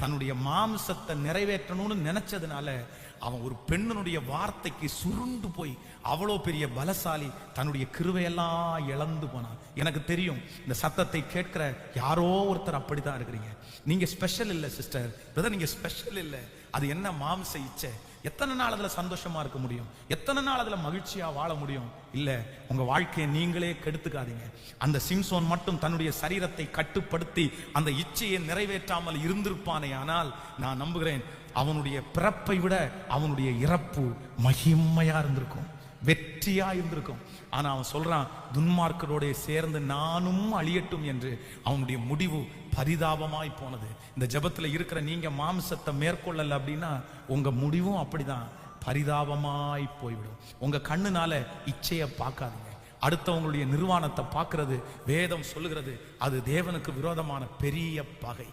தன்னுடைய மாம்சத்தை நிறைவேற்றணும்னு நினைச்சதுனால அவன் ஒரு பெண்ணுடைய வார்த்தைக்கு சுருண்டு போய் அவ்வளோ பெரிய பலசாலி தன்னுடைய கிருவையெல்லாம் இழந்து போனான். எனக்கு தெரியும் இந்த சத்தத்தை கேட்கிற யாரோ ஒருத்தர் அப்படிதான் இருக்கிறீங்க. நீங்க ஸ்பெஷல் இல்லை சிஸ்டர், பிரதர், நீங்க ஸ்பெஷல் இல்லை. அது என்ன மாம்ச இச்சை? எத்தனை நாள் அதுல சந்தோஷமா இருக்க முடியும்? எத்தனை நாள் அதுல மகிழ்ச்சியா வாழ முடியும்? இல்ல, உங்க வாழ்க்கையை நீங்களே கெடுத்துக்காதீங்க. அந்த சிம்சோன் மட்டும் தன்னுடைய சரீரத்தை கட்டுப்படுத்தி அந்த இச்சையை நிறைவேற்றாமல் இருந்திருப்பானே, ஆனால் நான் நம்புகிறேன் அவனுடைய பிறப்பை விட அவனுடைய இறப்பு மகிமையா இருந்திருக்கும், வெற்றியா இருந்திருக்கும். ஆனா அவன் சொல்றான், துன்மார்க்கரோட சேர்ந்து நானும் அழியட்டும் என்று. அவனுடைய முடிவு பரிதாபமாய் போனது. இந்த ஜெபத்துல இருக்கிற நீங்க மாம்சத்தை மேற்கொள்ளல அப்படின்னா உங்க முடிவும் அப்படிதான் பரிதாபமாய் போய்விடும். உங்க கண்ணுனால இச்சையை பார்க்காதீங்க. அடுத்தவங்களுடைய நிர்வாணத்தை பார்க்கிறது வேதம் சொல்லுகிறது அது தேவனுக்கு விரோதமான பெரிய பகை.